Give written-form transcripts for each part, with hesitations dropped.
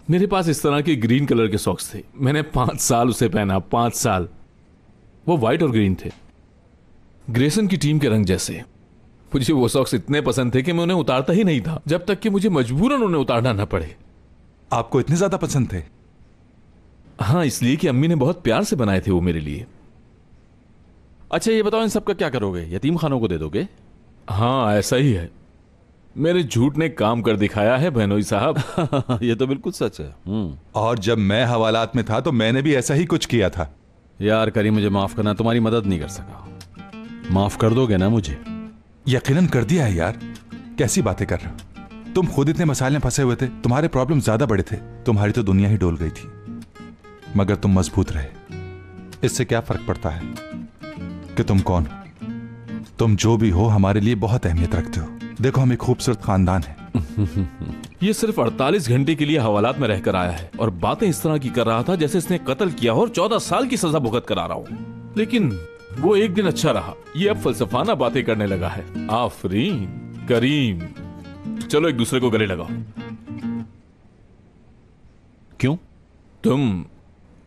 मेरे पास इस तरह के ग्रीन कलर के सॉक्स थे। मैंने 5 साल उसे पहना, 5 साल। वो व्हाइट और ग्रीन थे, ग्रेसन की टीम के रंग जैसे। मुझे वो सॉक्स इतने पसंद थे कि मैं उन्हें उतारता ही नहीं था, जब तक कि मुझे मजबूरन उन्हें उतारना न पड़े। आपको इतने ज्यादा पसंद थे? हाँ, इसलिए कि अम्मी ने बहुत प्यार से बनाए थे वो मेरे लिए। अच्छा ये बताओ, इन सब का क्या करोगे? यतीम खानों को दे दोगे? हाँ, ऐसा ही है। मेरे झूठ ने काम कर दिखाया है बहनोई साहब। ये तो बिल्कुल सच है। और जब मैं हवालात में था तो मैंने भी ऐसा ही कुछ किया था। यार करीम, मुझे माफ करना, तुम्हारी मदद नहीं कर सका। माफ कर दोगे ना मुझे? यकीनन कर दिया है यार, कैसी बातें कर रहे हो? तुम खुद इतने मसाइल में फंसे हुए थे, तुम्हारे प्रॉब्लम ज्यादा बड़े थे, तुम्हारी तो दुनिया ही डोल गई थी, मगर तुम मजबूत रहे। इससे क्या फर्क पड़ता है कि तुम कौन हो? तुम जो भी हो हमारे लिए बहुत अहमियत रखते हो। देखो, हम एक खूबसूरत खानदान है। ये सिर्फ 48 घंटे के लिए हवालात में रहकर आया है और बातें इस तरह की कर रहा था जैसे इसने कत्ल किया हो और 14 साल की सजा भुगत कर आ रहा हूं। लेकिन वो एक दिन अच्छा रहा, ये अब फलसफाना बातें करने लगा है। आफरीन करीम, चलो एक दूसरे को गले लगाओ। क्यों? तुम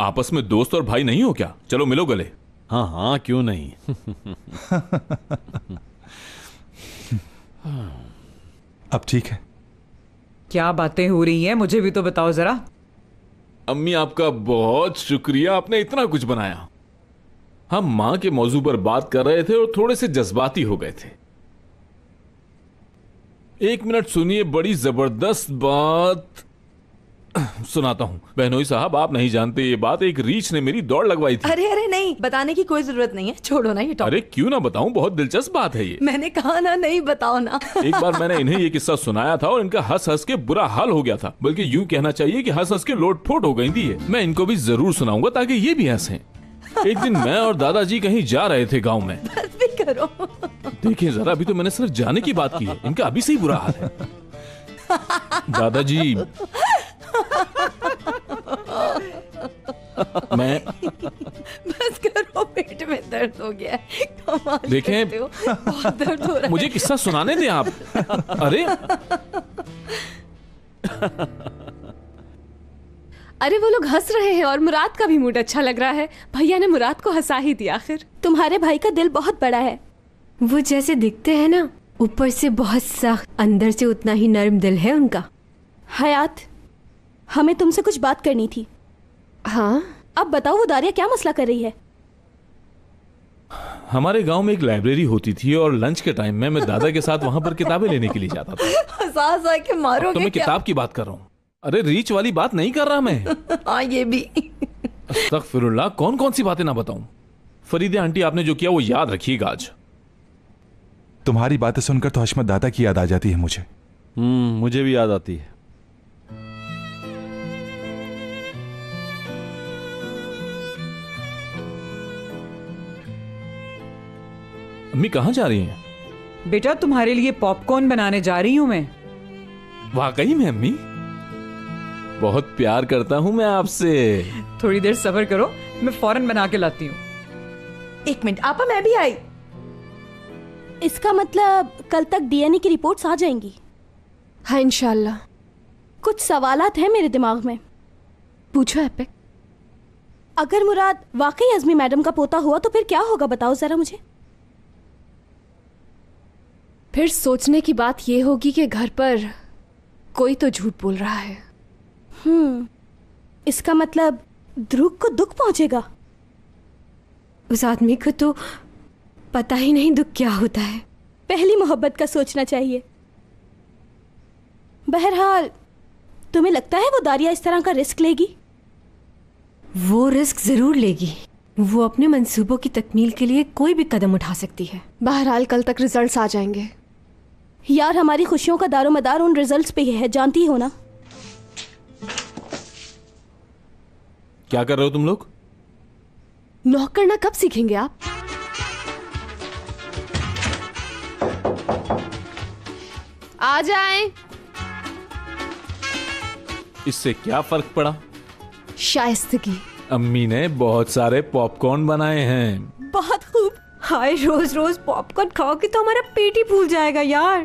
आपस में दोस्त और भाई नहीं हो क्या? चलो मिलो गले। हाँ हाँ, क्यों नहीं। अब ठीक है। क्या बातें हो रही हैं, मुझे भी तो बताओ जरा। अम्मी आपका बहुत शुक्रिया, आपने इतना कुछ बनाया। हम मां के मौजू पर बात कर रहे थे और थोड़े से जज्बाती हो गए थे। 1 मिनट सुनिए, बड़ी जबरदस्त बात सुनाता हूं। बहनोई साहब, आप नहीं जानते ये बात, एक रीछ ने मेरी दौड़ लगवाई थी। अरे अरे नहीं, बताने की कोई जरूरत नहीं है, छोड़ो ना ये टॉपिक। अरे क्यों ना बताऊं, बहुत दिलचस्प बात है ये। मैंने कहा ना, नहीं बताओ ना। एक बार मैंने इन्हें ये किस्सा सुनाया था और इनका हंस हंस के बुरा हाल हो गया था, बल्कि यूं कहना चाहिए कि हंस हंस के लोटपोट हो गई थी ये। मैं इनको भी जरूर सुनाऊंगा ताकि ये भी हंसें। एक दिन मैं और दादाजी कहीं जा रहे थे गाँव में। बस भी करो। देखिए जरा, अभी तो मैंने सिर्फ जाने की बात की है, इनका अभी से ही बुरा हाल है। दादाजी, मैं बस करो, पेट में दर्द हो गया है। कमाल देखें, करते हो, बहुत दर्द हो रहा है। मुझे किस्सा सुनाने दें आप। अरे अरे वो लोग हंस रहे हैं और मुराद का भी मूड अच्छा लग रहा है। भैया ने मुराद को हंसा ही दिया। आखिर तुम्हारे भाई का दिल बहुत बड़ा है। वो जैसे दिखते हैं ना, ऊपर से बहुत सख्त, अंदर से उतना ही नर्म दिल है उनका। हयात, हमें तुमसे कुछ बात करनी थी। हाँ? अब बताओ, वो दारिया क्या मसला कर रही है? हमारे गांव में एक लाइब्रेरी होती थी और लंच के टाइम में मैं दादा के साथ वहां पर किताबें लेने के लिए जाता था। हंसा के मारोगे तो मैं क्या? किताब की बात कर रहा हूँ। अरे रीच वाली बात नहीं कर रहा मैं। हाँ, ये भी। अस्तगफिरुल्लाह, कौन कौन सी बातें ना बताऊं। फरीदे आंटी, आपने जो किया वो याद रखिएगा आज। तुम्हारी बातें सुनकर तो हशमत दादा की याद आ जाती है मुझे। मुझे भी याद आती है। अम्मी कहाँ जा रही हैं? बेटा, तुम्हारे लिए पॉपकॉर्न बनाने जा रही हूँ मैं। वाकई में अम्मी? बहुत प्यार करता हूँ मैं आपसे। थोड़ी देर सब्र करो, मैं फौरन बना के लाती हूँ। 1 मिनट आपा, मैं भी आई। इसका मतलब कल तक डीएनए की रिपोर्ट्स आ जाएंगी? हाँ इंशाल्लाह। कुछ सवालात हैं मेरे दिमाग में। पूछो एपिक। अगर मुराद वाकई अज़मी मैडम का पोता हुआ तो फिर क्या होगा, बताओ जरा मुझे। फिर सोचने की बात यह होगी कि घर पर कोई तो झूठ बोल रहा है। इसका मतलब ध्रुव को दुख पहुंचेगा। उस आदमी को तो पता ही नहीं दुख क्या होता है। पहली मोहब्बत का सोचना चाहिए। बहरहाल, तुम्हें लगता है वो दारिया इस तरह का रिस्क लेगी? वो रिस्क जरूर लेगी। वो अपने मंसूबों की तकमील के लिए कोई भी कदम उठा सकती है। बहरहाल कल तक रिजल्ट्स आ जाएंगे। यार, हमारी खुशियों का दारोमदार उन रिजल्ट्स पे ही है, जानती हो ना। क्या कर रहे हो तुम लोग? नॉक करना कब सीखेंगे आप? आ जाएं। इससे क्या फर्क पड़ा? शाइस्तगी। अम्मी ने बहुत सारे पॉपकॉर्न बनाए हैं। बहुत खूब। हाय, रोज रोज पॉपकॉर्न खाओगे तो हमारा पेट ही फूल जाएगा यार।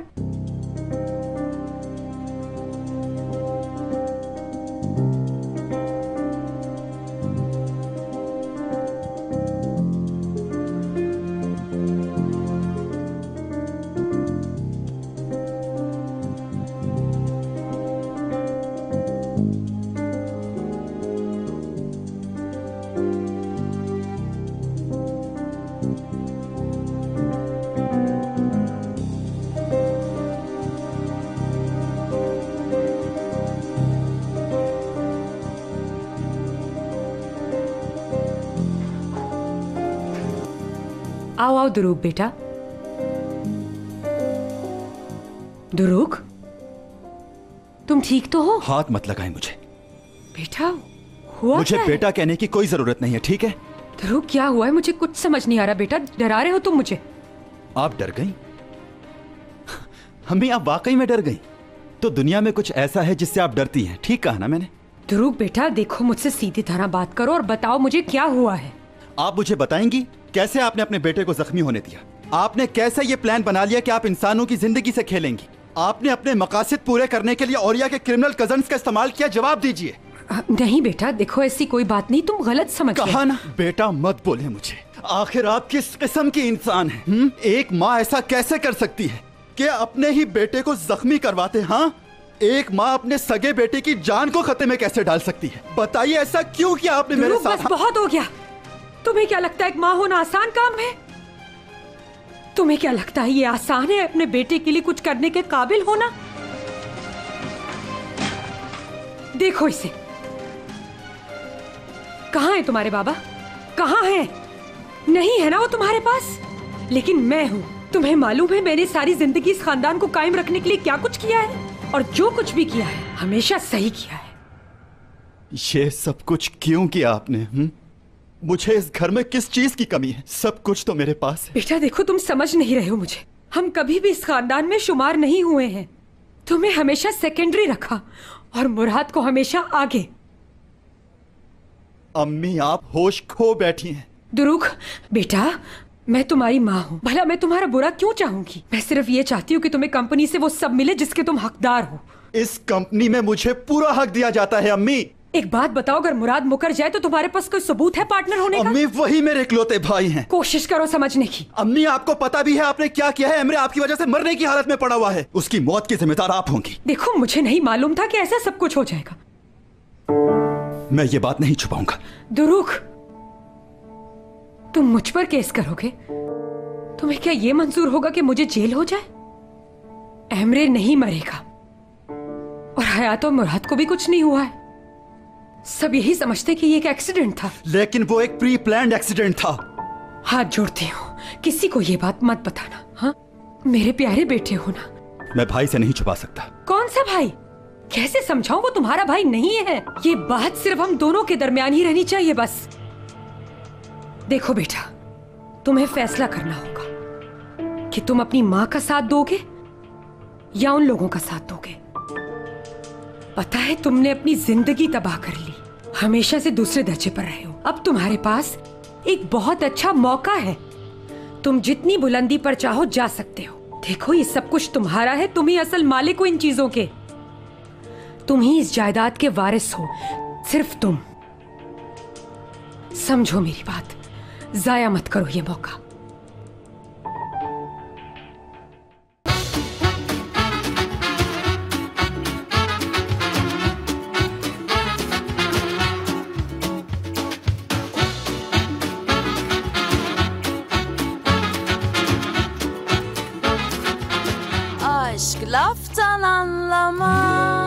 आओ आओ दुरूक बेटा। दुरूक, तुम ठीक तो हो? हाथ मत लगाएं मुझे। बेटा हुआ मुझे क्या है? बेटा कहने की कोई जरूरत नहीं है, ठीक है? दुरूक क्या हुआ है? मुझे कुछ समझ नहीं आ रहा बेटा। डरा रहे हो तुम मुझे? आप डर गई? अम्मी आप वाकई में डर गई? तो दुनिया में कुछ ऐसा है जिससे आप डरती हैं, ठीक कहा ना मैंने? दुरूक बेटा देखो, मुझसे सीधी तरह बात करो और बताओ मुझे क्या हुआ है। आप मुझे बताएंगी कैसे आपने अपने बेटे को जख्मी होने दिया? आपने कैसे ये प्लान बना लिया कि आप इंसानों की जिंदगी से खेलेंगी? आपने अपने मकासद पूरे करने के लिए औरिया के क्रिमिनल कजन्स का इस्तेमाल किया, जवाब दीजिए। नहीं बेटा देखो, ऐसी कोई बात नहीं, तुम गलत समझ गए। कहा ना बेटा मत बोले मुझे। आखिर आप किस किस्म की इंसान हैं? एक माँ ऐसा कैसे कर सकती है कि अपने ही बेटे को जख्मी करवाते? हाँ, एक माँ अपने सगे बेटे की जान को खतरे में कैसे डाल सकती है? बताइए ऐसा क्यों किया आपने मेरे साथ? बस बहुत हो गया। तुम्हें क्या लगता है एक माँ होना आसान काम है? तुम्हें क्या लगता है ये आसान है अपने बेटे के लिए कुछ करने के काबिल होना? देखो इसे, कहाँ है तुम्हारे बाबा? कहाँ है? नहीं है ना वो तुम्हारे पास? लेकिन मैं हूं। तुम्हें मालूम है मैंने सारी जिंदगी इस खानदान को कायम रखने के लिए क्या कुछ किया है, और जो कुछ भी किया है हमेशा सही किया है। ये सब कुछ क्यों किया आपने? मुझे इस घर में किस चीज की कमी है? सब कुछ तो मेरे पास है। बेटा देखो, तुम समझ नहीं रहे हो मुझे। हम कभी भी इस खानदान में शुमार नहीं हुए हैं। तुम्हें हमेशा सेकेंडरी रखा और मुराद को हमेशा आगे। अम्मी आप होश खो बैठी हैं। दुरूक बेटा, मैं तुम्हारी माँ हूँ, भला मैं तुम्हारा बुरा क्यों चाहूंगी? मैं सिर्फ ये चाहती हूँ कि तुम्हें कंपनी से वो सब मिले जिसके तुम हकदार हो। इस कंपनी में मुझे पूरा हक दिया जाता है। अम्मी एक बात बताओ, अगर मुराद मुकर जाए तो तुम्हारे पास कोई सबूत है पार्टनर होने का? अम्मी वही मेरे इकलौते भाई हैं। कोशिश करो समझने की। अम्मी आपको पता भी है आपने क्या किया है? एमरे आपकी वजह से मरने की हालत में पड़ा हुआ है। उसकी मौत की जिम्मेदार आप होंगी। देखो मुझे नहीं मालूम था कि ऐसा सब कुछ हो जाएगा। मैं ये बात नहीं छुपाऊंगा। दुरूक, तुम मुझ पर केस करोगे? तुम्हें क्या ये मंजूर होगा कि मुझे जेल हो जाए? एमरे नहीं मरेगा और हयात और मुराद को भी कुछ नहीं हुआ है। सब यही समझते कि ये एक एक्सीडेंट था, लेकिन वो एक प्री प्लान्ड एक्सीडेंट था। हाथ जोड़ती हूँ, किसी को ये बात मत बताना। हाँ, मेरे प्यारे बेटे हो ना। मैं भाई से नहीं छुपा सकता। कौन सा भाई? कैसे समझाऊं? वो तुम्हारा भाई नहीं है। ये बात सिर्फ हम दोनों के दरमियान ही रहनी चाहिए बस। देखो बेटा, तुम्हें फैसला करना होगा कि तुम अपनी माँ का साथ दोगे या उन लोगों का साथ दोगे। पता है तुमने अपनी जिंदगी तबाह कर ली, हमेशा से दूसरे दर्जे पर रहे हो। अब तुम्हारे पास एक बहुत अच्छा मौका है, तुम जितनी बुलंदी पर चाहो जा सकते हो। देखो ये सब कुछ तुम्हारा है, तुम ही असल मालिक हो इन चीजों के। तुम ही इस जायदाद के वारिस हो, सिर्फ तुम। समझो मेरी बात, जाया मत करो ये मौका। Aşk laftan anlamaz.